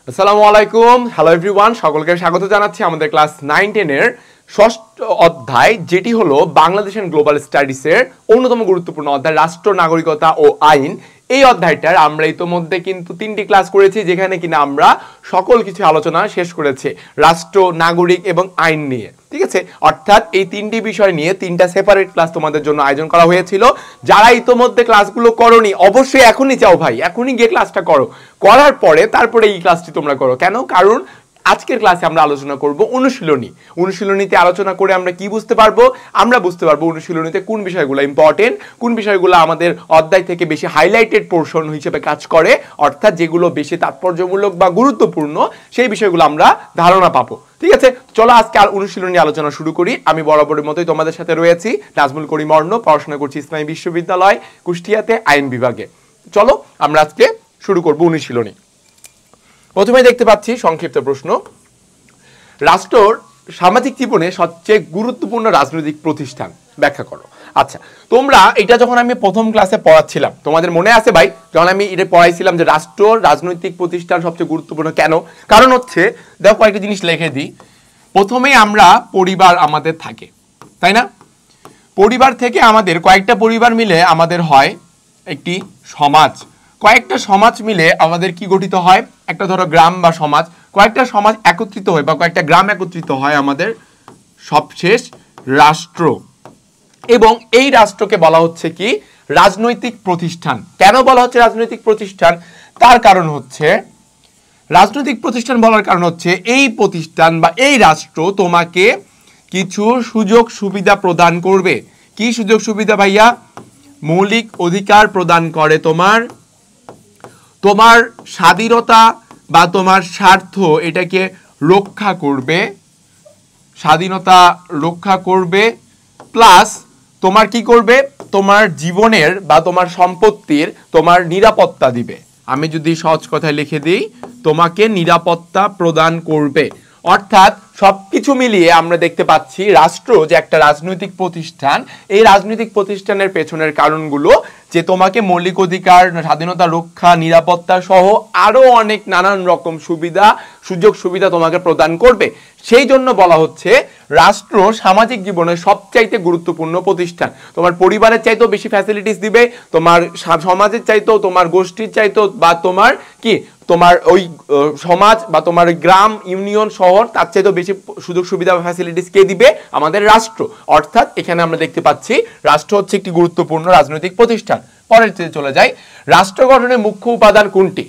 আসসালামু আলাইকুম, hello everyone, সকলকে স্বাগত জানাচ্ছি আমাদের ক্লাস 9-10 এর ষষ্ঠ অধ্যায়, যেটি হলো বাংলাদেশ এন্ড গ্লোবাল স্টাডিজের অন্যতম গুরুত্বপূর্ণ অধ্যায় রাষ্ট্র, নাগরিকতা ও আইন। এই অধ্যায়টার আমরা ইতোমধ্যে কিন্তু 3টি ক্লাস করেছি, যেখানে কিনা আমরা সকল কিছু আলোচনা শেষ করেছি রাষ্ট্র, নাগরিক এবং আইন নিয়ে। ঠিক আছে, অর্থাৎ এই 3টি বিষয় নিয়ে 3টা সেপারেট ক্লাস তোমাদের জন্য আয়োজন করা হয়েছিল। যারা ইতোমধ্যে ক্লাসগুলো করোনি, অবশ্যই এখনই যাও ভাই, এখনই গিয়ে ক্লাসটা করো। করার পরে তারপরে এই ক্লাসটি তোমরা করো। কেন? কারণ আজকের ক্লাসে আমরা আলোচনা করব অনুশীলনীতে আলোচনা করে আমরা কি বুঝতে পারবো? আমরা বুঝতে পারবো অনুশীলনীতে কোন বিষয়গুলো ইম্পর্টেন্ট, কোন বিষয়গুলো আমাদের অধ্যায় থেকে বেশি হাইলাইটেড পোর্শন হিসেবে কাজ করে, অর্থাৎ যেগুলো বেশি তাৎপর্যমূলক বা গুরুত্বপূর্ণ, সেই বিষয়গুলো আমরা ধারণা পাবো। ঠিক আছে, চলো আজকে আর অনুশীলনী আলোচনা শুরু করি। আমি বরাবরের মতোই তোমাদের সাথে রয়েছি, নাজমুল করিম অর্ণ, পড়াশোনা করছি ইসলামী বিশ্ববিদ্যালয় কুষ্টিয়াতে আইন বিভাগে। চলো আমরা আজকে শুরু করব অনুশীলনী। প্রথমে দেখতে পাচ্ছি সংক্ষিপ্ত প্রশ্ন, রাষ্ট্রর সামাজিক জীবনে সবচেয়ে গুরুত্বপূর্ণ রাজনৈতিক প্রতিষ্ঠান ব্যাখ্যা করো। আচ্ছা, তোমরা এটা যখন আমি প্রথম ক্লাসে পড়াচ্ছিলাম, তোমাদের মনে আছে ভাই, যখন আমি এটা পড়াইছিলাম যে রাষ্ট্র রাজনৈতিক প্রতিষ্ঠান সবচেয়ে গুরুত্বপূর্ণ কেন? কারণ হচ্ছে, দেখো কয়েকটা জিনিস লিখে দিই। প্রথমেই আমরা পরিবার আমাদের থাকে, তাই না? পরিবার থেকে আমাদের কয়েকটা পরিবার মিলে আমাদের হয় একটি সমাজ, কয়েকটা সমাজ মিলে আমাদের কি গঠিত হয়? একটা ধরো গ্রাম বা সমাজ, কয়েকটা সমাজ একত্রিত হয় বা কয়েকটা গ্রাম একত্রিত হয় আমাদের সবশেষ রাষ্ট্র। এবং এই রাষ্ট্রকে বলা হচ্ছে কি? রাজনৈতিক প্রতিষ্ঠান। কেন বলা হচ্ছে রাজনৈতিক প্রতিষ্ঠান? তার কারণ হচ্ছে, রাজনৈতিক প্রতিষ্ঠান বলার কারণ হচ্ছে এই প্রতিষ্ঠান বা এই রাষ্ট্র তোমাকে কিছু সুযোগ সুবিধা প্রদান করবে। কি সুযোগ সুবিধা ভাইয়া? মৌলিক অধিকার প্রদান করে, তোমার স্বাধীনতা বা তোমার স্বার্থ এটাকে রক্ষা করবে, স্বাধীনতা রক্ষা করবে, প্লাস তোমার কি করবে? তোমার জীবনের বা তোমার সম্পত্তির তোমার নিরাপত্তা দিবে। আমি যদি সহজ কথায় লিখে দিই, তোমাকে নিরাপত্তা প্রদান করবে। অর্থাৎ সবকিছু মিলিয়ে আমরা দেখতে পাচ্ছি রাষ্ট্র যে একটা রাজনৈতিক প্রতিষ্ঠান, এই রাজনৈতিক প্রতিষ্ঠানের পেছনের কারণগুলো যে তোমাকে মৌলিক অধিকার, স্বাধীনতা রক্ষা, নিরাপত্তা সহ আরো অনেক নানান রকম সুবিধা, সুযোগ সুবিধা তোমাকে প্রদান করবে। সেই জন্য বলা হচ্ছে রাষ্ট্র সামাজিক জীবনের সবচাইতে গুরুত্বপূর্ণ প্রতিষ্ঠান। তোমার পরিবারের চাইতেও বেশি ফ্যাসিলিটিস দিবে, তোমার সমাজের চাইতেও, তোমার গোষ্ঠীর চাইতেও, বা তোমার কি তোমার ওই সমাজ বা তোমার গ্রাম, ইউনিয়ন, শহর, তার চাইতেও বেশি সুযোগ সুবিধা বা ফ্যাসিলিটিস কে দিবে? আমাদের রাষ্ট্র। অর্থাৎ এখানে আমরা দেখতে পাচ্ছি রাষ্ট্র হচ্ছে একটি গুরুত্বপূর্ণ রাজনৈতিক প্রতিষ্ঠান। পরের চলে যাই, রাষ্ট্র গঠনের মুখ্য উপাদান কোনটি?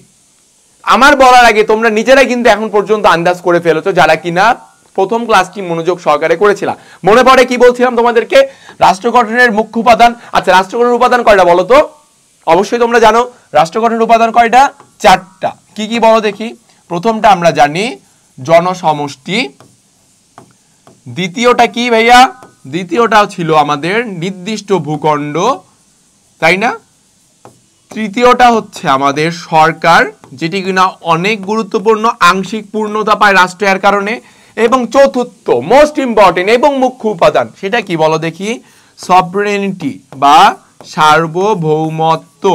আমার বলার আগে তোমরা নিজেরাই কিন্তু এখন পর্যন্ত আন্দাজ করে ফেলেছো, যারা কিনা প্রথম ক্লাসটি মনোযোগ সহকারে করেছিলাম। মনে পড়ে কি বলছিলাম তোমাদেরকে? রাষ্ট্র গঠনের মুখ্য উপাদান। আচ্ছা, রাষ্ট্র গঠনের উপাদান কয়টা বলো তো? অবশ্যই তোমরা জানো রাষ্ট্র গঠনের উপাদান কয়টা? 4টা। কি কি বলো দেখি? প্রথমটা আমরা জানি জনসমষ্টি। দ্বিতীয়টা কি ভাইয়া? দ্বিতীয়টা ছিল আমাদের নির্দিষ্ট ভূখণ্ড, তাই না? তৃতীয়টা হচ্ছে আমাদের সরকার, যেটি কিনা অনেক গুরুত্বপূর্ণ, আংশিক পূর্ণতা পায় রাষ্ট্রের কারণে। এবং চতুর্থ মোস্ট ইম্পর্টেন্ট এবং মুখ্য উপাদান, সেটা কি বলো দেখি? সভরেনিটি বা সার্বভৌমত্ব।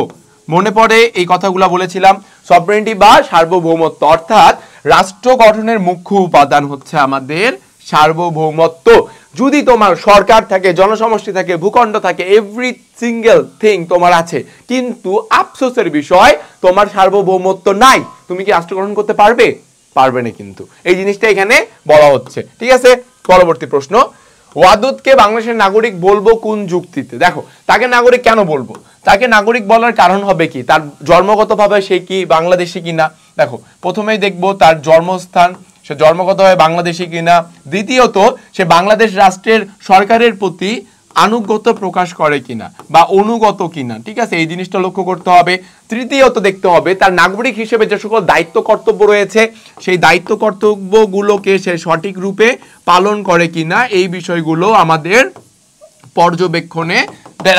মনে পড়ে এই কথাগুলো বলেছিলাম, সভরেনিটি বা সার্বভৌমত্ব। অর্থাৎ রাষ্ট্র গঠনের মুখ্য উপাদান হচ্ছে আমাদের সার্বভৌমত্ব। যদি তোমার সরকার থাকে, জনসমষ্টি থাকে, ভূখণ্ড থাকে, এভরি সিঙ্গেল থিং তোমার আছে, কিন্তু আফসোসের বিষয় তোমার সার্বভৌমত্ব নাই, তুমি কি রাষ্ট্র গঠন করতে পারবে? পারবে না। কিন্তু এই জিনিসটা এখানে বলা হচ্ছে। ঠিক আছে, পরবর্তী প্রশ্ন, ওয়াদুদকে বাংলাদেশের নাগরিক বলবো কোন যুক্তিতে? দেখো, তাকে নাগরিক কেন বলবো? তাকে নাগরিক বলার কারণ হবে কি? তার জন্মগতভাবে সে কি বাংলাদেশি কিনা। দেখো, প্রথমেই দেখবো তার জন্মস্থান, সে জন্মগতভাবে বাংলাদেশি কিনা। দ্বিতীয়ত, সে বাংলাদেশ রাষ্ট্রের সরকারের প্রতি আনুগত্য প্রকাশ করে কিনা বা অনুগত কিনা। ঠিক আছে, এই জিনিসটা লক্ষ্য করতে হবে। তৃতীয়ত দেখতে হবে তার নাগরিক হিসেবে যে সকল দায়িত্ব কর্তব্য রয়েছে, সেই দায়িত্ব কর্তব্যগুলোকে সে সঠিক রূপে পালন করে কিনা, এই বিষয়গুলো আমাদের পর্যবেক্ষণে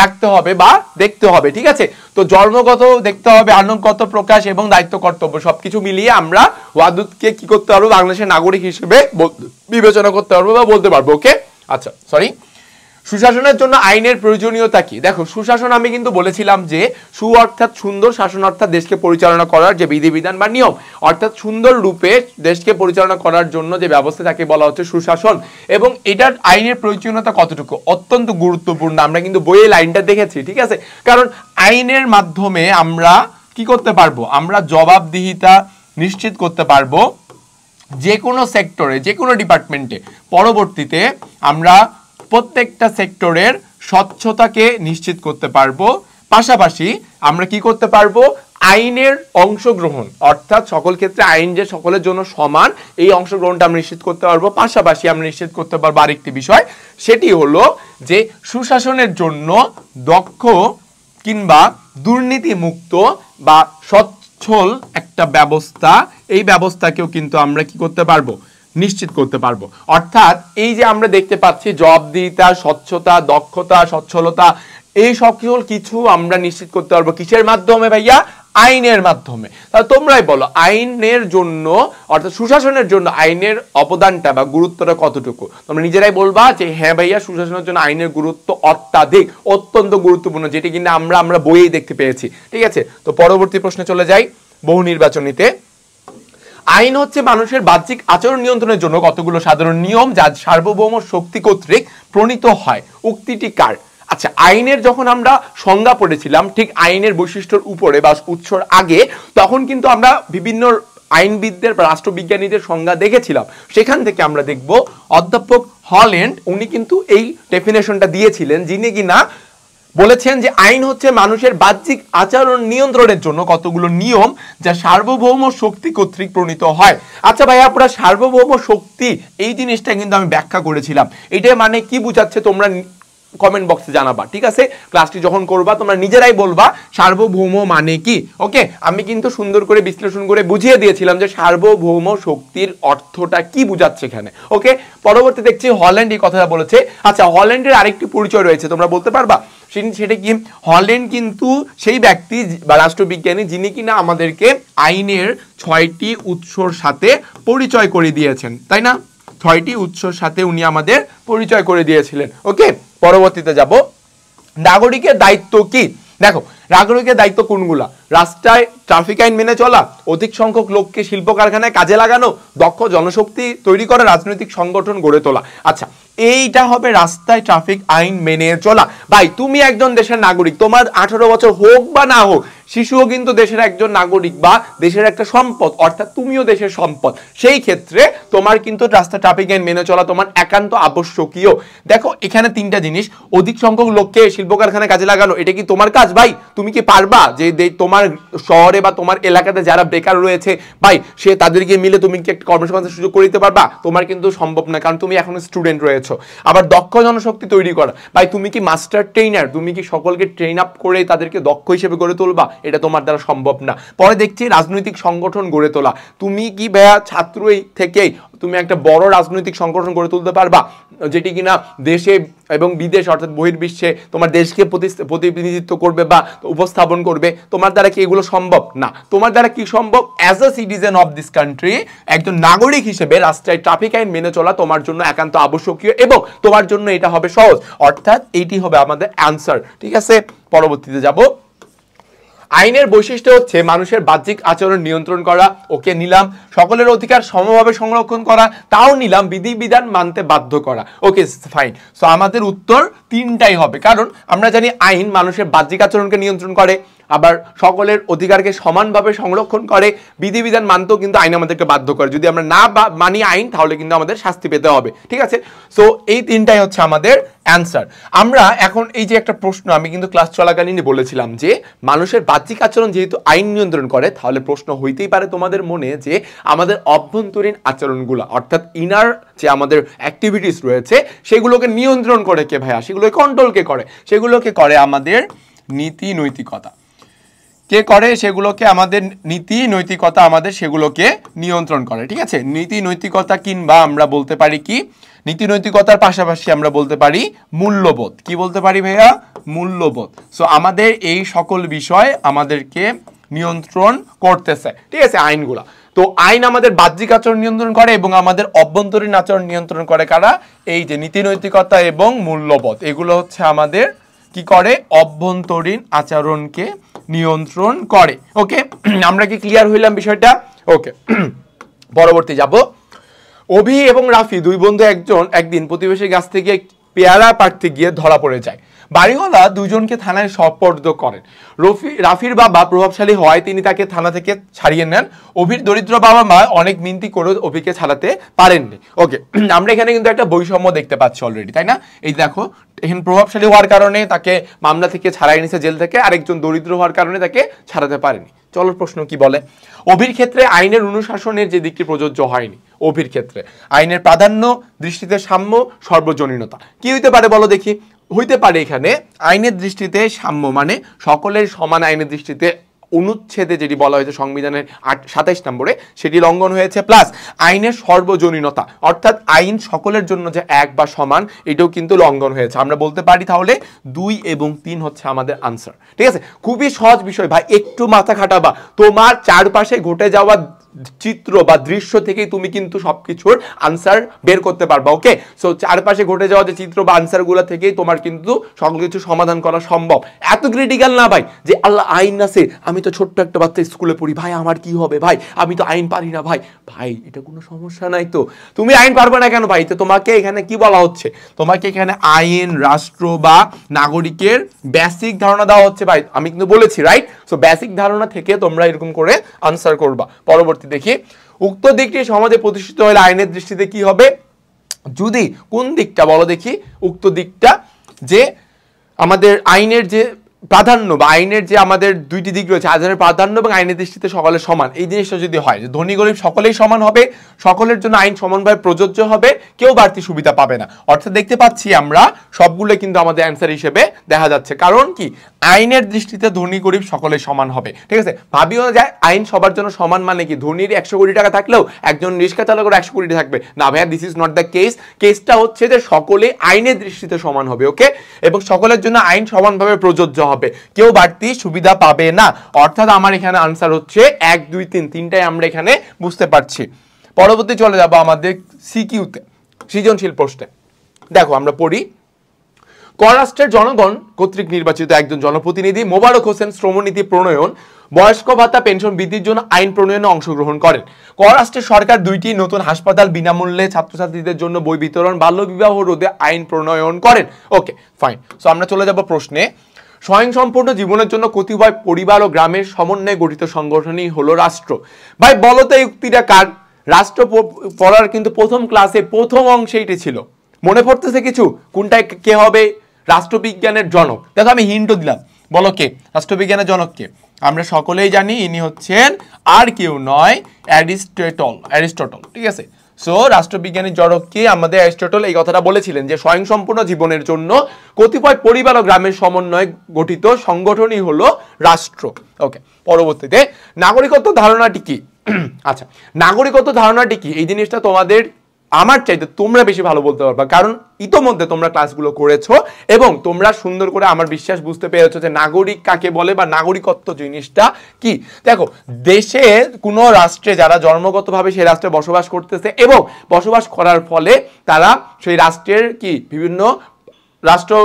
রাখতে হবে বা দেখতে হবে। ঠিক আছে, তো জন্মগত দেখতে হবে, আনুগত্য প্রকাশ এবং দায়িত্ব কর্তব্য সবকিছু মিলিয়ে আমরা ওয়াদুদকে কি করতে পারবো? বাংলাদেশের নাগরিক হিসেবে বিবেচনা করতে পারবো বা বলতে পারবো। ওকে, আচ্ছা, সরি। সুশাসনের জন্য আইনের প্রয়োজনীয়তা কি? দেখো, সুশাসন আমি কিন্তু বলেছিলাম যে সু অর্থাৎ সুন্দর, শাসন অর্থাৎ দেশকে পরিচালনা করার যে বিধিবিধান বা নিয়ম, অর্থাৎ সুন্দর রূপে দেশকে পরিচালনা করার জন্য যে ব্যবস্থা তাকে বলা হচ্ছে সুশাসন। এবং এটার আইনের প্রয়োজনীয়তা কতটুকু? অত্যন্ত গুরুত্বপূর্ণ। আমরা কিন্তু বইয়ে লাইনটা দেখেছি, ঠিক আছে? কারণ আইনের মাধ্যমে আমরা কি করতে পারবো? আমরা জবাবদিহিতা নিশ্চিত করতে পারবো যে কোনো সেক্টরে, যে কোনো ডিপার্টমেন্টে। পরবর্তীতে আমরা প্রত্যেকটা সেক্টরের স্বচ্ছতাকে নিশ্চিত করতে পারবো। পাশাপাশি আমরা কি করতে পারবো? আইনের অংশগ্রহণ, অর্থাৎ সকল ক্ষেত্রে আইন যে সকলের জন্য সমান, এই অংশগ্রহণটা আমরা নিশ্চিত করতে পারবো। পাশাপাশি আমরা নিশ্চিত করতে পারবো আরেকটি বিষয়, সেটি হলো যে সুশাসনের জন্য দক্ষ কিংবা দুর্নীতিমুক্ত বা সচ্ছল একটা ব্যবস্থা, এই ব্যবস্থাকেও কিন্তু আমরা কি করতে পারবো? নিশ্চিত করতে পারবো। অর্থাৎ এই যে আমরা দেখতে পাচ্ছি জবাবদিহিতা, স্বচ্ছতা, দক্ষতা, সচ্ছলতা, এই সকল কিছু আমরা নিশ্চিত করতে পারবো কিসের মাধ্যমে ভাইয়া? আইনের মাধ্যমে। তাহলে তোমরাই বলো, আইনের জন্য অর্থাৎ সুশাসনের জন্য আইনের অবদানটা বা গুরুত্বটা কতটুকু? তোমরা নিজেরাই বলবা যে হ্যাঁ ভাইয়া, সুশাসনের জন্য আইনের গুরুত্ব অত্যাধিক, অত্যন্ত গুরুত্বপূর্ণ, যেটি কিনা আমরা বইয়েই দেখতে পেয়েছি, ঠিক আছে? তো পরবর্তী প্রশ্নে চলে যাই। বহু নির্বাচনীতে আইন হচ্ছে মানুষের বাহ্যিক আচরণ নিয়ন্ত্রণের জন্য কতগুলো সাধারণ নিয়ম যা সার্বভৌম শক্তি কর্তৃক প্রণীত হয়। উক্তিটি কার? আচ্ছা, আইনের যখন আমরা সংজ্ঞা পড়েছিলাম, ঠিক আইনের বৈশিষ্ট্যের উপরে বা উৎসর আগে, তখন কিন্তু আমরা বিভিন্ন আইনবিদদের বা রাষ্ট্রবিজ্ঞানীদের সংজ্ঞা দেখেছিলাম। সেখান থেকে আমরা দেখব অধ্যাপক হল্যান্ড উনি কিন্তু এই ডেফিনেশনটা দিয়েছিলেন, যিনি কিনা বলেছেন যে আইন হচ্ছে মানুষের বাহ্যিক আচরণ নিয়ন্ত্রণের জন্য কতগুলো নিয়ম যা সার্বভৌম শক্তি কর্তৃক প্রণীত হয়। আচ্ছা ভাইয়া, পুরো সার্বভৌম শক্তি এই জিনিসটা কিন্তু আমি ব্যাখ্যা করেছিলাম। এটা মানে কি বুঝাচ্ছে তোমরা কমেন্ট বক্সে জানাবা, ঠিক আছে? ক্লাসটি যখন করবা তোমরা নিজেরাই বলবা সার্বভৌম মানে কি। ওকে, আমি কিন্তু সুন্দর করে বিশ্লেষণ করে বুঝিয়ে দিয়েছিলাম যে সার্বভৌম শক্তির অর্থটা কি বুঝাচ্ছে এখানে। ওকে, পরবর্তী দেখছি হল্যান্ড এই কথাটা বলেছে। আচ্ছা, হল্যান্ডের আরেকটি পরিচয় রয়েছে, তোমরা বলতে পারবা সেটা কি? হল্যান্ড কিন্তু সেই ব্যক্তি বা রাষ্ট্রবিজ্ঞানী যিনি কিনা আমাদেরকে আইনের 6টি উৎসর সাথে পরিচয় করে দিয়েছেন, তাই না? 6টি উৎসর সাথে উনি আমাদের পরিচয় করে দিয়েছিলেন। ওকে, পরবর্তীতে যাব। নাগরিকের দায়িত্ব কি? দেখো, নাগরিকের দায়িত্ব কোনগুলা? রাস্তায় ট্রাফিক আইন মেনে চলা, অধিক সংখ্যক লোককে শিল্প কারখানায় কাজে লাগানো, দক্ষ জনশক্তি তৈরি করা, রাজনৈতিক সংগঠন গড়ে তোলা। আচ্ছা, এইটা হবে রাস্তায় ট্রাফিক আইন মেনে চলা। ভাই, তুমি একজন দেশের নাগরিক, তোমার 18 বছর হোক বা না হোক, শিশুও কিন্তু দেশের একজন নাগরিক বা দেশের একটা সম্পদ, অর্থাৎ তুমিও দেশের সম্পদ। সেই ক্ষেত্রে তোমার কিন্তু রাস্তা ট্রাফিক আইন মেনে চলা তোমার একান্ত আবশ্যকীয়। দেখো, এখানে 3টা জিনিস। অধিক সংখ্যক লোককে শিল্প কারখানায় কাজে লাগানো, এটা কি তোমার কাজ ভাই? তুমি কি পারবা যে তোমার শহরে বা তোমার এলাকাতে যারা বেকার রয়েছে ভাই, সে তাদেরকে মিলে তুমি কি একটা কর্মসংস্থানের সুযোগ করে দিতে পারবা? তোমার কিন্তু সম্ভব না, কারণ তুমি এখনো স্টুডেন্ট রয়েছো। আবার দক্ষ জনশক্তি তৈরি করা, ভাই তুমি কি মাস্টার ট্রেনার? তুমি কি সকলকে ট্রেন আপ করে তাদেরকে দক্ষ হিসেবে গড়ে তুলবা? এটা তোমার দ্বারা সম্ভব না। পরে দেখছি রাজনৈতিক সংগঠন গড়ে তোলা। তুমি কি ভাইয়া ছাত্রই থেকেই তুমি একটা বড় রাজনৈতিক সংগঠন গড়ে তুলতে পারবা, যেটি কিনা দেশে এবং বিদেশ অর্থাৎ বহির্বিশ্বে তোমার দেশকে প্রতিনিধিত্ব করবে বা উপস্থাপন করবে? তোমার দ্বারা কি এগুলো সম্ভব না। তোমার দ্বারা কি সম্ভব? As a citizen of this country, একজন নাগরিক হিসেবে রাস্তায় ট্রাফিক আইন মেনে চলা তোমার জন্য একান্ত আবশ্যকীয় এবং তোমার জন্য এটা হবে সহজ, অর্থাৎ এইটি হবে আমাদের অ্যান্সার, ঠিক আছে? পরবর্তীতে যাব। আইনের বৈশিষ্ট্য হচ্ছে মানুষের বাহ্যিক আচরণ নিয়ন্ত্রণ করা, ওকে নিলাম। সকলের অধিকার সমভাবে সংরক্ষণ করা, তাও নিলাম। বিধিবিধান মানতে বাধ্য করা, ওকে ফাইন। সো আমাদের উত্তর 3টাই হবে, কারণ আমরা জানি আইন মানুষের বাহ্যিক আচরণকে নিয়ন্ত্রণ করে, আবার সকলের অধিকারকে সমানভাবে সংরক্ষণ করে, বিধিবিধান মানতেও কিন্তু আইন আমাদেরকে বাধ্য করে। যদি আমরা না মানি আইন, তাহলে কিন্তু আমাদের শাস্তি পেতে হবে, ঠিক আছে? সো এই 3টাই হচ্ছে আমাদের অ্যান্সার। আমরা এখন এই যে একটা প্রশ্ন আমি কিন্তু ক্লাস চলাকালীনই বলেছিলাম যে মানুষের বাহ্যিক আচরণ যেহেতু আইন নিয়ন্ত্রণ করে, তাহলে প্রশ্ন হইতেই পারে তোমাদের মনে যে আমাদের অভ্যন্তরীণ আচরণগুলো অর্থাৎ ইনার যে আমাদের অ্যাক্টিভিটিস রয়েছে সেগুলোকে নিয়ন্ত্রণ করে কে ভাইয়া? সেগুলোকে কন্ট্রোল কে করে? সেগুলোকে করে আমাদের নীতি নৈতিকতা। কে করে? সেগুলোকে আমাদের নীতি নৈতিকতা আমাদের সেগুলোকে নিয়ন্ত্রণ করে, ঠিক আছে? নীতি নৈতিকতা কিংবা আমরা বলতে পারি কি, নীতি নৈতিকতার পাশাপাশি আমরা বলতে পারি মূল্যবোধ। কি বলতে পারি ভাইয়া? মূল্যবোধ। সো আমাদের এই সকল বিষয় আমাদেরকে নিয়ন্ত্রণ করতেছে, ঠিক আছে, আইনগুলা। তো তো আইন আমাদের বাহ্যিক আচরণ নিয়ন্ত্রণ করে এবং আমাদের অভ্যন্তরীণ আচরণ নিয়ন্ত্রণ করে কারা? এই যে নীতি নৈতিকতা এবং মূল্যবোধ, এগুলো হচ্ছে আমাদের কি করে? অভ্যন্তরীণ আচরণকে নিয়ন্ত্রণ করে। ওকে, আমরা কি ক্লিয়ার হইলাম বিষয়টা? ওকে, পরবর্তী যাব। অভি এবং রাফি দুই বন্ধু একদিন প্রতিবেশীর গাছ থেকে পেয়ারা পাড়তে গিয়ে ধরা পড়ে যায়। বাড়িওয়ালা দুজনকে থানায় সোপর্দ করেন। রাফির বাবা প্রভাবশালী হওয়ায় তিনি তাকে থানা থেকে ছাড়িয়ে নেন। অভির দরিদ্র বাবা মা অনেক মিনতি করে অভিকে ছাড়াতে পারেননি। ওকে, আমরা এখানে কিন্তু একটা বৈষম্য দেখতে পাচ্ছি অলরেডি, তাই না? এই দেখো, এখানে প্রভাবশালী হওয়ার কারণে তাকে মামলা থেকে ছাড়াই নিছে জেল থেকে, আরেকজন দরিদ্র হওয়ার কারণে তাকে ছাড়াতে পারেনি। চলো প্রশ্ন কি বলে। অভির ক্ষেত্রে আইনের অনুশাসনের যে দিকটি প্রযোজ্য হয়নি, অভির ক্ষেত্রে আইনের প্রাধান্য দৃষ্টিতে সাম্য সর্বজনীনতা কি হইতে পারে বলো দেখি? হইতে পারে এখানে আইনের দৃষ্টিতে সাম্য মানে সকলের সমান, আইনের দৃষ্টিতে অনুচ্ছেদে যেটি বলা হয়েছে সংবিধানের 27 নম্বরে সেটি লঙ্ঘন হয়েছে, প্লাস আইনের সর্বজনীনতা অর্থাৎ আইন সকলের জন্য যে এক বা সমান এটাও কিন্তু লঙ্ঘন হয়েছে। আমরা বলতে পারি তাহলে 2 এবং 3 হচ্ছে আমাদের আনসার। ঠিক আছে, খুবই সহজ বিষয় ভাই, একটু মাথা খাটাবা, তোমার চারপাশে ঘটে যাওয়া চিত্র বা দৃশ্য থেকেই তুমি কিন্তু সবকিছুর আনসার বের করতে পারবা। ওকে, সো চারপাশে ঘটে যাওয়া যে চিত্র বা আনসার গুলা থেকেই তোমার কিন্তু সবকিছু সমাধান করা সম্ভব। এত ক্রিটিক্যাল না ভাই যে আল্লাহ আইন আছে, আমি তো ছোট্ট একটা বাচ্চা স্কুলে পড়ি ভাই, আমার কি হবে ভাই, আমি তো আইন পারি না ভাই। ভাই এটা কোনো সমস্যা নাই তো, তুমি আইন পারবে না কেন ভাই? তো তোমাকে এখানে কি বলা হচ্ছে? তোমাকে এখানে আইন, রাষ্ট্র বা নাগরিকের বেসিক ধারণা দেওয়া হচ্ছে ভাই, আমি কিন্তু বলেছি রাইট। সো বেসিক ধারণা থেকে তোমরা এরকম করে আনসার করবা। পরবর্তী দেখি, উক্ত দিকটি সমাজে প্রতিষ্ঠিত হলে আইনের দৃষ্টিতে কি হবে? যদি কোন দিকটা বলো দেখি? উক্ত দিকটা যে আমাদের আইনের যে প্রাধান্য বা আইনের যে আমাদের দুইটি দিক রয়েছে, আইনের প্রাধান্য এবং আইনের দৃষ্টিতে সকলের সমান, এই জিনিসটা যদি হয় যে ধনী গরিব সকলেই সমান হবে, সকলের জন্য আইন সমানভাবে প্রযোজ্য হবে, কেউ বাড়তি সুবিধা পাবে না। অর্থাৎ দেখতে পাচ্ছি আমরা সবগুলো কিন্তু আমাদের অ্যান্সার হিসেবে দেখা যাচ্ছে। কারণ কি? আইনের দৃষ্টিতে ধনী গরিব সকলেই সমান হবে। ঠিক আছে, ভাবিও যায় আইন সবার জন্য সমান মানে কি ধনীর 100 কোটি টাকা থাকলেও একজন রিক্সা চালকের 100 কোটি থাকবে না ভাইয়া, this is not the case. কেসটা হচ্ছে যে সকলে আইনের দৃষ্টিতে সমান হবে। ওকে, এবং সকলের জন্য আইন সমানভাবে প্রযোজ্য হবে, কেউ বাড়তি সুবিধা পাবে না। অর্থাৎ আমার এখানে আনসার হচ্ছে 1 2 3, তিনটাই আমরা এখানে বুঝতে পারছি। পরবর্তী চলে যাব আমাদের সিকিউতে, সৃজনশীল প্রশ্নে। দেখো আমরা পড়ি, করাষ্ট্রের জনগণ কর্তৃক নির্বাচিত একজন জনপ্রতিনিধি মোবারক হোসেন শ্রমনীতি প্রণয়ন, বয়স্ক ভাতা, পেনশন বৃদ্ধির জন্য আইন প্রণয়নে অংশগ্রহণ করেন। করাষ্ট্রের সরকার 2টি নতুন হাসপাতাল, বিনামূল্যে ছাত্রছাত্রীদের জন্য বই বিতরণ, বাল্যবিবাহ রোধে আইন প্রণয়ন করেন। Okay fine. সো আমরা চলে যাব প্রশ্নে। স্বয়ংসম্পূর্ণ জীবনের জন্য কতিপয় পরিবার ও গ্রামের সমন্বয়ে গঠিত সংগঠনই হলো রাষ্ট্র। ভাই বলো তো এই উক্তিটা কার? রাষ্ট্র পড়ার কিন্তু প্রথম ক্লাসে প্রথম অংশে এটি ছিল, মনে পড়তেছে কিছু? কোনটায় কে হবে রাষ্ট্রবিজ্ঞানের জনক? দেখো আমি হিন্টও দিলাম, বলো কে রাষ্ট্রবিজ্ঞানের জনক কে? আমরা সকলেই জানি ইনি হচ্ছেন আর কেউ নয়, অ্যারিস্টটল। ঠিক আছে, সো রাষ্ট্রবিজ্ঞানের জনক কি? আমাদের অ্যারিস্টটল এই কথাটা বলেছিলেন যে স্বয়ংসম্পূর্ণ জীবনের জন্য কতিপয় পরিবার ও গ্রামের সমন্বয়ে গঠিত সংগঠনই হলো রাষ্ট্র। ওকে, পরবর্তীতে নাগরিকত্ব ধারণাটি কি? আচ্ছা, নাগরিকত্ব ধারণাটি কি? এই জিনিসটা তোমাদের আমার চাইতে তোমরা বেশি ভালো বলতে পারবা, কারণ ইতোমধ্যে তোমরা ক্লাসগুলো করেছো এবং তোমরা সুন্দর করে আমার বিশ্বাস বুঝতে পেরেছো যে নাগরিক কাকে বলে বা নাগরিকত্ব জিনিসটা কি। দেখো, দেশে কোনো রাষ্ট্রে যারা জন্মগতভাবে সেই রাষ্ট্রে বসবাস করতেছে এবং বসবাস করার ফলে তারা সেই রাষ্ট্রের কি বিভিন্ন রাষ্ট্র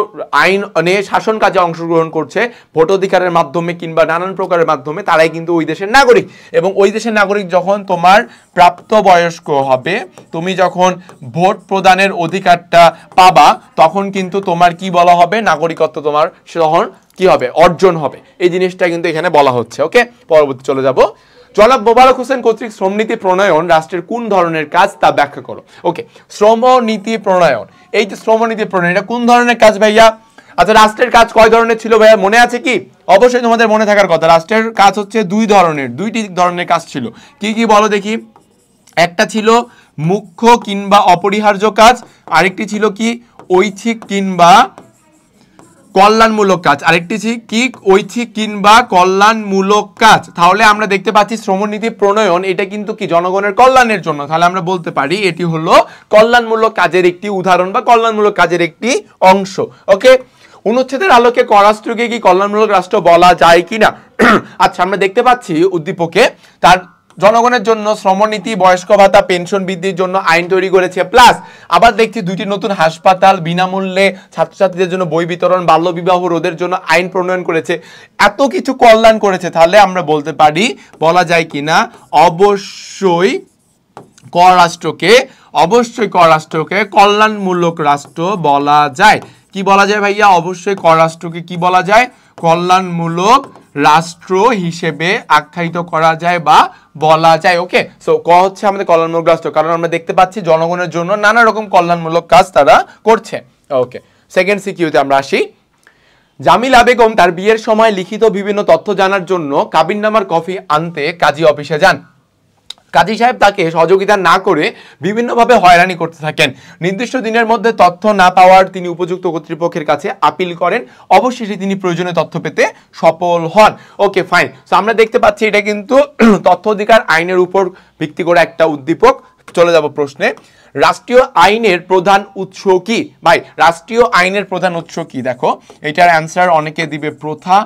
আইন নিয়ে শাসন কাজে অংশগ্রহণ করছে ভোটাধিকারের মাধ্যমে কিংবা নানান প্রকারের মাধ্যমে, তারাই কিন্তু ওই দেশের নাগরিক। এবং ওই দেশের নাগরিক যখন তোমার প্রাপ্তবয়স্ক হবে, তুমি যখন ভোট প্রদানের অধিকারটা পাবা, তখন কিন্তু তোমার কি বলা হবে? নাগরিকত্ব তোমার তখন কি হবে? অর্জন হবে। এই জিনিসটা কিন্তু এখানে বলা হচ্ছে। ওকে, পরবর্তী চলে যাব। জনাব মোবারক হোসেন কর্তৃক শ্রমনীতি প্রণয়ন রাষ্ট্রের কোন ধরনের কাজ তা ব্যাখ্যা করো। ওকে, শ্রমনীতি প্রণয়ন, এই যে শ্রমনীতি প্রণয়ন এটা কোন ধরনের কাজ ভাইয়া? আচ্ছা, রাষ্ট্রের কাজ কয় ধরনের ছিল ভাইয়া, মনে আছে কি? অবশ্যই তোমাদের মনে থাকার কথা, রাষ্ট্রের কাজ হচ্ছে দুইটি ধরনের কাজ ছিল। কি কি বলো দেখি? একটা ছিল মুখ্য কিংবা অপরিহার্য কাজ, আরেকটি ছিল কি ঐচ্ছিক কিংবা কল্যাণমূলক কাজ, আরেকটি কি ঐচ্ছিক কিংবা কল্যাণমূলক কাজ। তাহলে আমরা দেখতে পাচ্ছি শ্রমনীতি প্রণয়ন এটা কিন্তু কি জনগণের কল্যাণের জন্য, তাহলে আমরা বলতে পারি এটি হলো কল্যাণমূলক কাজের একটি উদাহরণ বা কল্যাণমূলক কাজের একটি অংশ। ওকে, অনুচ্ছেদের আলোকে করাষ্ট্রকে কি কল্যাণমূলক রাষ্ট্র বলা যায় কিনা? আচ্ছা, আমরা দেখতে পাচ্ছি উদ্দীপকে তার জনগণের জন্য শ্রমনীতি, বয়স্ক ভাতা, পেনশন বৃদ্ধির জন্য আইন তৈরি করেছে। প্লাস আবার দেখছি 2টি নতুন হাসপাতাল, বিনামূল্যে ছাত্রছাত্রীদের জন্য বই বিতরণ, বাল্যবিবাহ রোধের জন্য আইন প্রণয়ন করেছে। এত কিছু কল্যাণ করেছে, তাহলে আমরা বলতে পারি, বলা যায় কিনা অবশ্যই কররাষ্ট্রকে কল্যাণমূলক রাষ্ট্র বলা যায়। কি বলা যায় ভাইয়া? অবশ্যই কররাষ্ট্রকে কি বলা যায়? কল্যাণমূলক রাষ্ট্র হিসেবে আখ্যায়িত করা যায় বা বলা যায়। ওকে, সো ক হচ্ছে আমাদের কল্যাণমূলক রাষ্ট্র, কারণ আমরা দেখতে পাচ্ছি জনগণের জন্য নানা রকম কল্যাণমূলক কাজ তারা করছে। ওকে, সেকেন্ড সিকিউতে আমরা আসি। জামিলা বেগম তার বিয়ের সময় লিখিত বিভিন্ন তথ্য জানার জন্য কাবিননামার কপি আনতে কাজী অফিসে যান। কাজী সাহেব তাকে সহযোগিতা না করে বিভিন্নভাবে হয়রানি করতে থাকেন। নির্দিষ্ট দিনের মধ্যে তথ্য না পাওয়ার তিনি উপযুক্ত কর্তৃপক্ষের কাছে আপিল করেন। অবশেষে তিনি প্রয়োজনীয় তথ্য পেতে সফল হন। ওকে, ফাইন। সো আমরা দেখতে পাচ্ছি এটা কিন্তু তথ্য অধিকার আইনের উপর ভিত্তি করে একটা উদ্দীপক। চলে যাব প্রশ্নে। রাষ্ট্রীয় আইনের প্রধান উৎস কি? ভাই, রাষ্ট্রীয় আইনের প্রধান উৎস কি? দেখো, এটার অ্যান্সার অনেকে দিবে প্রথা,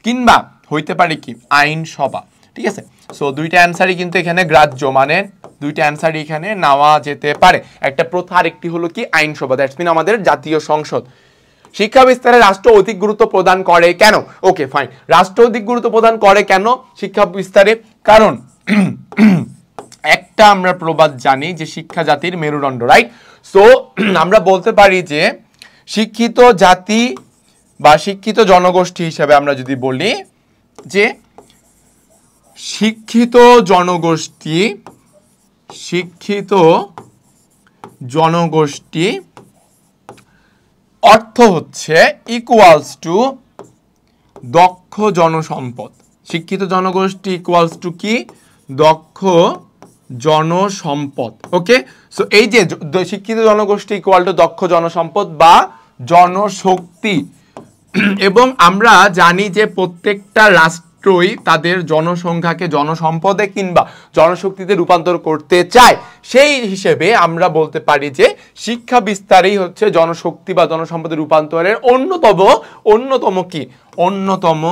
কিংবা হইতে পারে কি আইনসভা। ঠিক আছে, সো দুইটা অ্যান্সারই কিন্তু এখানে গ্রাহ্য, মানে দুইটা অ্যান্সারই এখানে নেওয়া যেতে পারে। একটা প্রথা আর একটি হলো কি আইনসভা, দ্যাটস মিন আমাদের জাতীয় সংসদ। শিক্ষা বিস্তারে রাষ্ট্র অধিক গুরুত্ব প্রদান করে কেন? ওকে, ফাইন। রাষ্ট্র অধিক গুরুত্ব প্রদান করে কেন শিক্ষা বিস্তারে? কারণ একটা আমরা প্রবাদ জানি যে শিক্ষা জাতির মেরুদণ্ড, রাইট? সো আমরা বলতে পারি যে শিক্ষিত জাতি বা শিক্ষিত জনগোষ্ঠী হিসেবে আমরা যদি বলি যে শিক্ষিত জনগোষ্ঠী অর্থ হচ্ছে ইকুয়ালস টু দক্ষ জনসম্পদ। শিক্ষিত জনগোষ্ঠী ইকুয়ালস টু কি? দক্ষ জনসম্পদ। ওকে, সো এই যে শিক্ষিত জনগোষ্ঠী ইকুয়াল টু দক্ষ জনসম্পদ বা জনশক্তি। এবং আমরা জানি যে প্রত্যেকটা রাষ্ট্রই তাদের জনসংখ্যাকে জনসম্পদে কিংবা জনশক্তিতে রূপান্তর করতে চায়। সেই হিসেবে আমরা বলতে পারি যে শিক্ষা বিস্তারই হচ্ছে জনশক্তি বা জনসম্পদের রূপান্তরের অন্যতম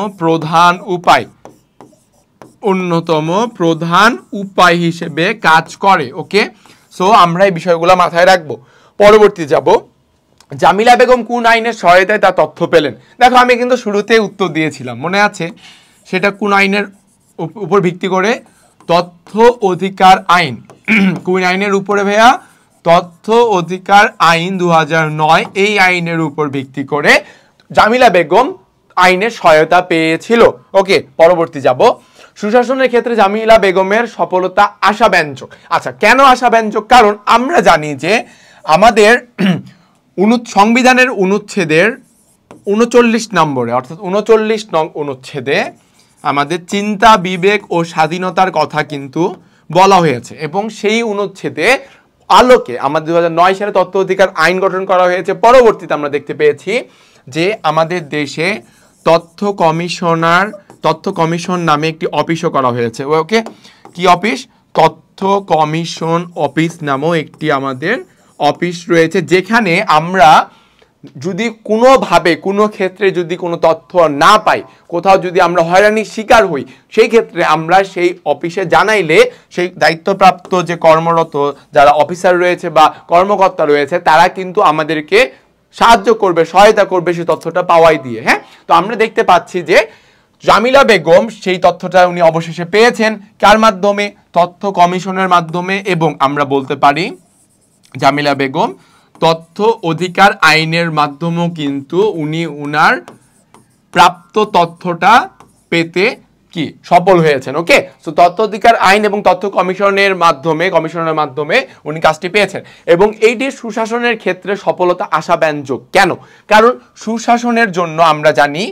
প্রধান উপায় হিসেবে কাজ করে। ওকে, সো আমরা এই বিষয়গুলো মাথায় রাখবো। পরবর্তী যাব, জামিলা বেগম কোন আইনের সহায়তায় তার তথ্য পেলেন? দেখো, আমি কিন্তু শুরুতে উত্তর দিয়েছিলাম, মনে আছে? সেটা কোন আইনের উপর ভিত্তি করে? তথ্য অধিকার আইন। কোন আইনের উপরে ভাইয়া? তথ্য অধিকার আইন 2009। এই আইনের উপর ভিত্তি করে জামিলা বেগম আইনের সহায়তা পেয়েছিল। ওকে, পরবর্তী যাব। সুশাসনের ক্ষেত্রে জামিলা বেগমের সফলতা আশাব্যঞ্জক। আচ্ছা, কেন আশাব্যঞ্জক? কারণ আমরা জানি যে আমাদের সংবিধানের অনুচ্ছেদের 39 নম্বরে, অর্থাৎ 39 নং অনুচ্ছেদে আমাদের চিন্তা, বিবেক ও স্বাধীনতার কথা কিন্তু বলা হয়েছে। এবং সেই অনুচ্ছেদে আলোকে আমাদের 2009 সালে তথ্য অধিকার আইন গঠন করা হয়েছে। পরবর্তীতে আমরা দেখতে পেয়েছি যে আমাদের দেশে তথ্য কমিশন নামে একটি অফিসও করা হয়েছে। ওকে, কি অফিস? তথ্য কমিশন অফিস নামও একটি আমাদের অফিস রয়েছে, যেখানে আমরা যদি কোনোভাবে কোনো ক্ষেত্রে যদি কোনো তথ্য না পাই, কোথাও যদি আমরা হয়রানির শিকার হই, সেই ক্ষেত্রে আমরা সেই অফিসে জানাইলে সেই দায়িত্বপ্রাপ্ত যে কর্মরত যারা অফিসার রয়েছে বা কর্মকর্তা রয়েছে, তারা কিন্তু আমাদেরকে সাহায্য করবে, সহায়তা করবে সেই তথ্যটা পাওয়াই দিয়ে। হ্যাঁ, তো আমরা দেখতে পাচ্ছি যে জামিলা বেগম সেই তথ্যটা উনি অবশেষে পেয়েছেন। কার মাধ্যমে? তথ্য কমিশনের মাধ্যমে। এবং আমরা বলতে পারি জামিলা বেগম তথ্য অধিকার আইনের মাধ্যমেও কিন্তু উনি উনার প্রাপ্ত তথ্যটা পেতে কি সফল হয়েছেন। ওকে, সো তথ্য অধিকার আইন এবং তথ্য কমিশনের মাধ্যমে উনি কাজটি পেয়েছেন। এবং এইটি সুশাসনের ক্ষেত্রে সফলতা আশাব্যঞ্জক। কেন? কারণ সুশাসনের জন্য আমরা জানি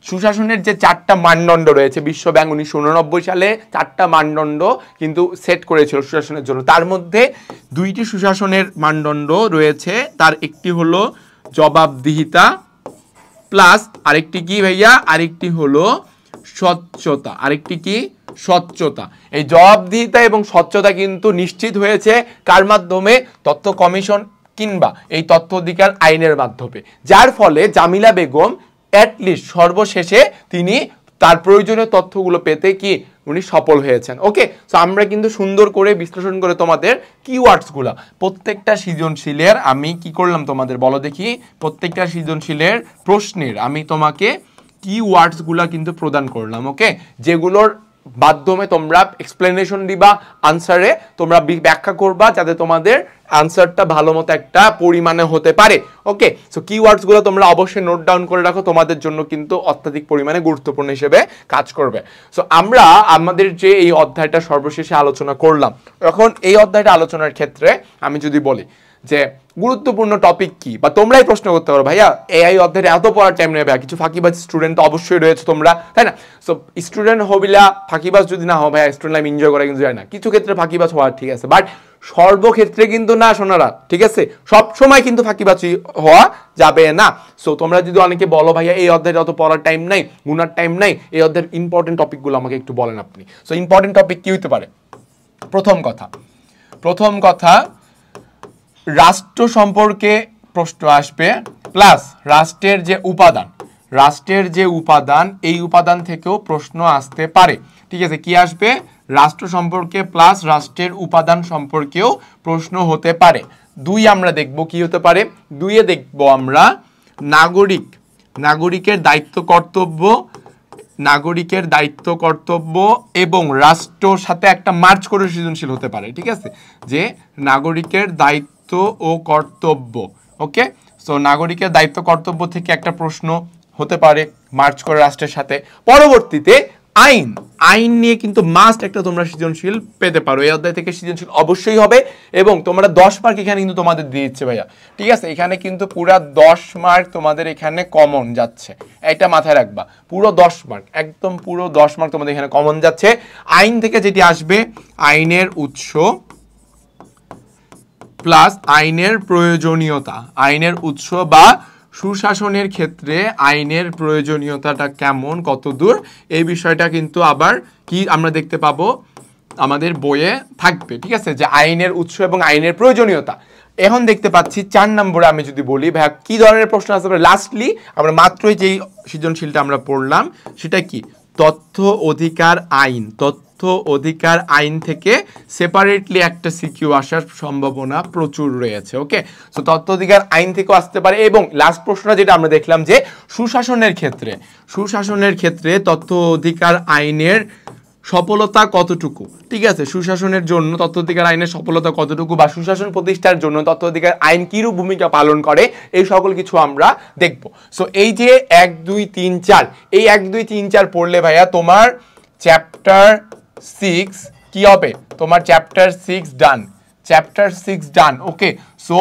সুশাসনের যে 4টা মানদণ্ড রয়েছে, বিশ্বব্যাংক 1989 সালে 4টা মানদণ্ড কিন্তু সেট করেছিল সুশাসনের জন্য। তার মধ্যে 2টি সুশাসনের মানদণ্ড রয়েছে। তার একটি হলো জবাবদিহিতা, প্লাস আরেকটি কি ভাইয়া? আরেকটি হলো স্বচ্ছতা। আরেকটি কি? স্বচ্ছতা। এই জবাবদিহিতা এবং স্বচ্ছতা কিন্তু নিশ্চিত হয়েছে কার মাধ্যমে? তথ্য কমিশন কিংবা এই তথ্য অধিকার আইনের মাধ্যমে। যার ফলে জামিলা বেগম অ্যাটলিস্ট সর্বশেষে তিনি তার প্রয়োজনীয় তথ্যগুলো পেতে কি উনি সফল হয়েছেন। ওকে, সো আমরা কিন্তু সুন্দর করে বিশ্লেষণ করে তোমাদের কিওয়ার্ডসগুলো প্রত্যেকটা সৃজনশীলের আমি কি করলাম তোমাদের বলো দেখি, প্রত্যেকটা সৃজনশীলের প্রশ্নের আমি তোমাকে কিওয়ার্ডসগুলো কিন্তু প্রদান করলাম। ওকে, যেগুলোর মাধ্যমে তোমরা এক্সপ্লেনেশন দিবা, আনসারে তোমরা ব্যাখ্যা করবা যাতে তোমাদের আনসারটা ভালো মতো একটা পরিমাণে হতে পারে। ওকে, সো কিওয়ার্ডসগুলো তোমরা অবশ্যই নোট ডাউন করে রাখো, তোমাদের জন্য কিন্তু অত্যাধিক পরিমাণে গুরুত্বপূর্ণ হিসেবে কাজ করবে। সো আমরা আমাদের যে এই অধ্যায়টা সর্বশেষে আলোচনা করলাম, এখন এই অধ্যায়টা আলোচনার ক্ষেত্রে আমি যদি বলি যে গুরুত্বপূর্ণ টপিক কি, বা তোমরাই প্রশ্ন করতে পারো ভাইয়া এই অধ্যায়ে এত পড়ার টাইম নেবে, কিছু ফাঁকিবাজ স্টুডেন্ট তো অবশ্যই রয়েছে তোমরা, তাই না? সো স্টুডেন্ট হবিলা ফাঁকিবাজ যদি না হও ভাইয়া, স্টুডেন্ট লাইফ এনজয় করা কিন্তু যায় না। কিছু ক্ষেত্রে ফাঁকিবাজ হওয়ার ঠিক আছে, বাট সর্বক্ষেত্রে কিন্তু না সোনারা, ঠিক আছে? সব সময় কিন্তু ফাঁকিবাজি হওয়া যাবে না। সো তোমরা যদি অনেকে বলো ভাইয়া এই অধ্যায়ে অত পড়ার টাইম নাই, গুনার টাইম নাই, এই অধ্যায়ের ইম্পর্টেন্ট টপিকগুলো আমাকে একটু বলেন আপনি। সো ইম্পর্টেন্ট টপিক কি হতে পারে? প্রথম কথা রাষ্ট্র সম্পর্কে প্রশ্ন আসবে, প্লাস রাষ্ট্রের যে উপাদান এই উপাদান থেকেও প্রশ্ন আসতে পারে। ঠিক আছে, কি আসবে? রাষ্ট্র সম্পর্কে প্লাস রাষ্ট্রের উপাদান সম্পর্কেও প্রশ্ন হতে পারে। 2 আমরা দেখব কি হতে পারে। 2 দেখব আমরা নাগরিকের দায়িত্ব কর্তব্য এবং রাষ্ট্রর সাথে একটা মার্চ করে সৃজনশীল হতে পারে। ঠিক আছে, যে নাগরিকের দায়িত্ব ও কর্তব্য। ওকে, সো নাগরিকের দায়িত্ব কর্তব্য থেকে একটা প্রশ্ন হতে পারে মার্চ করে রাষ্ট্রের সাথে। পরবর্তীতে আইন নিয়ে কিন্তু মাস্ট একটা তোমরা সৃজনশীল পেতে পারো, এই অধ্যায় থেকে সৃজনশীল অবশ্যই হবে, এবং তোমরা 10 মার্ক এখানে কিন্তু তোমাদের দিয়ে দিচ্ছে ভাইয়া। ঠিক আছে, এখানে কিন্তু পুরা 10 মার্ক তোমাদের এখানে কমন যাচ্ছে, এটা মাথায় রাখবা। পুরো 10 মার্ক, একদম পুরো 10 মার্ক তোমাদের এখানে কমন যাচ্ছে। আইন থেকে যেটি আসবে আইনের উৎস প্লাস আইনের উৎস বা সুশাসনের ক্ষেত্রে আইনের প্রয়োজনীয়তাটা কেমন, কতদূর, এই বিষয়টা কিন্তু আবার কি আমরা দেখতে পাবো আমাদের বইয়ে থাকবে। ঠিক আছে, যে আইনের উৎস এবং আইনের প্রয়োজনীয়তা। এখন দেখতে পাচ্ছি 4 নম্বরে আমি যদি বলি ভাইয়া কি ধরনের প্রশ্ন আসবে। লাস্টলি আমরা মাত্রই যেই সৃজনশীলটা আমরা পড়লাম সেটা কি, তথ্য অধিকার আইন থেকে সেপারেটলি একটা সিকিউ আসার সম্ভাবনা প্রচুর রয়েছে। ওকে, সো তথ্য অধিকার আইন থেকেও আসতে পারে। এবং লাস্ট প্রশ্নটা যেটা আমরা দেখলাম যে সুশাসনের ক্ষেত্রে তথ্য অধিকার আইনের সফলতা কতটুকু। ঠিক আছে, সুশাসনের জন্য তথ্য অধিকার আইনের সফলতা কতটুকু, বা সুশাসন প্রতিষ্ঠার জন্য তথ্য অধিকার আইন কিরূপ ভূমিকা পালন করে, এই সকল কিছু আমরা দেখব। সো এই যে 1 2 3 4 এই 1 2 3 4 পড়লে ভাইয়া তোমার চ্যাপ্টার 6 কি হবে, তোমার চ্যাপ্টার 6 ডান। ওকে, সো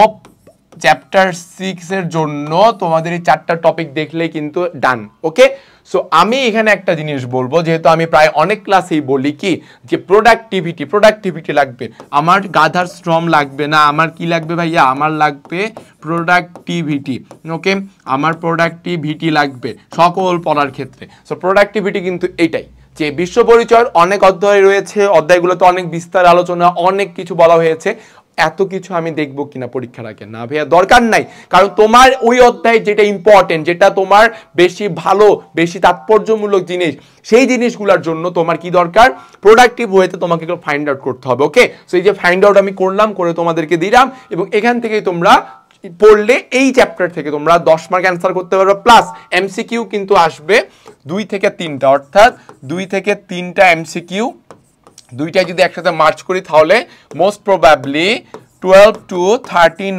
চ্যাপ্টার 6 এর জন্য তোমাদের এই 4টা টপিক দেখলেই কিন্তু ডান। ওকে, সো আমি এখানে একটা জিনিস বলবো, যেহেতু আমি প্রায় অনেক ক্লাসেই বলি কি যে প্রোডাক্টিভিটি লাগবে, আমার গাধার শ্রম লাগবে না, আমার কি লাগবে ভাইয়া, আমার লাগবে প্রোডাক্টিভিটি। ওকে, আমার প্রোডাক্টিভিটি লাগবে সকল পড়ার ক্ষেত্রে। সো প্রোডাক্টিভিটি কিন্তু এইটাই, যে বিশ্ব পরিচয়ের অনেক অধ্যায় রয়েছে, অধ্যায়গুলোতে অনেক বিস্তার আলোচনা, অনেক কিছু বলা হয়েছে। এত কিছু আমি দেখবো কিনা পরীক্ষার আগে, না ভাইয়া দরকার নাই। কারণ তোমার ওই অধ্যায় যেটা ইম্পর্টেন্ট, যেটা তোমার বেশি ভালো, বেশি তাৎপর্যমূলক জিনিস, সেই জিনিসগুলোর জন্য তোমার কি দরকার, প্রোডাক্টিভ ওয়েতে তোমাকে ফাইন্ড আউট করতে হবে। ওকে, সো এই যে ফাইন্ড আউট আমি করলাম, করে তোমাদেরকে দিলাম, এবং এখান থেকেই তোমরা পড়লে এই চ্যাপ্টার থেকে তোমরা 10 মার্ক অ্যান্সার করতে পারবে। প্লাস এমসিকিউ কিন্তু আসবে 2 থেকে 3টা, অর্থাৎ 2 থেকে 3টা এমসিকিউ, দুইটা যদি একসাথে মার্চ করি তাহলে মোস্ট প্রবাবলি 12 to 13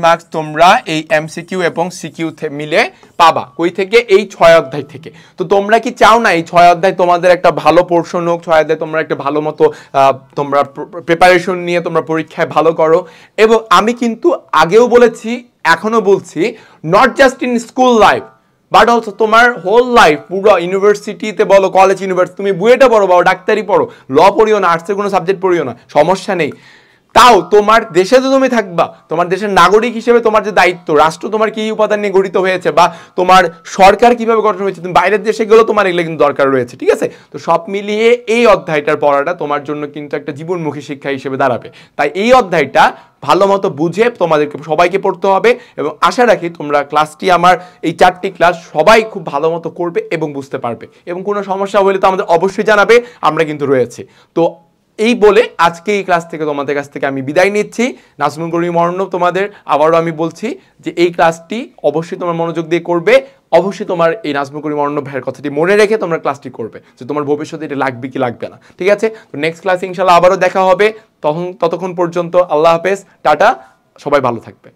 মার্কস তোমরা এই এমসিকিউ এবং সিকিউ মিলে পাবা। কই থেকে? এই 6 অধ্যায় থেকে। তো তোমরা কি চাও না এই 6 অধ্যায় তোমাদের একটা ভালো পোর্শন হোক, 6 অধ্যায় তোমরা একটা ভালো মতো তোমরা প্রিপারেশন নিয়ে তোমরা পরীক্ষায় ভালো করো? এবং আমি কিন্তু আগেও বলেছি, এখনো বলছি, not just in school life but also তোমার হোল লাইফ, পুরো ইউনিভার্সিটিতে বলো, কলেজ, ইউনিভার্সিটি, তুমি বুয়েটে পড়ো বা ডাক্তারি পড়ো, ল পড়িও না, আর্টসের কোনো সাবজেক্ট পড়িও না, সমস্যা নেই। তাও তোমার দেশে তো তুমি থাকবা, তোমার দেশের নাগরিক হিসেবে তোমার যে দায়িত্ব, রাষ্ট্র তোমার কি উপাদান নিয়ে গঠিত হয়েছে, বা তোমার সরকার কিভাবে গঠন হয়েছে, তুমি বাইরের দেশে গেলেও তোমার এগুলো কিন্তু দরকার রয়েছে। ঠিক আছে, তো সব মিলিয়ে এই অধ্যায়টার পড়াটা তোমার জন্য কিন্তু একটা জীবনমুখী শিক্ষা হিসেবে দাঁড়াবে। তাই এই অধ্যায়টা ভালো মতো বুঝে তোমাদেরকে সবাইকে পড়তে হবে এবং আশা রাখি তোমরা ক্লাসটি আমার এই 4টি ক্লাস সবাই খুব ভালো মতো করবে এবং বুঝতে পারবে এবং কোনো সমস্যা হলে তো আমাদের অবশ্যই জানাবে, আমরা কিন্তু রয়েছি। তো এই বলে আজকে এই ক্লাস থেকে তোমাদের কাছ থেকে আমি বিদায় নিচ্ছি। নাজমুল করিম অর্ণব তোমাদের আবারও আমি বলছি যে এই ক্লাসটি অবশ্যই তোমার মনোযোগ দিয়ে করবে, অবশ্যই তোমার এই নাজমুল করিম অর্ণব ভাইয়ের কথাটি মনে রেখে তোমরা ক্লাসটি করবে যে তোমার ভবিষ্যতে এটা লাগবে কি লাগবে না। ঠিক আছে, তো নেক্সট ক্লাসে ইনশাল্লাহ আবারও দেখা হবে। ততক্ষণ পর্যন্ত আল্লাহ হাফেজ, টাটা, সবাই ভালো থাকবে।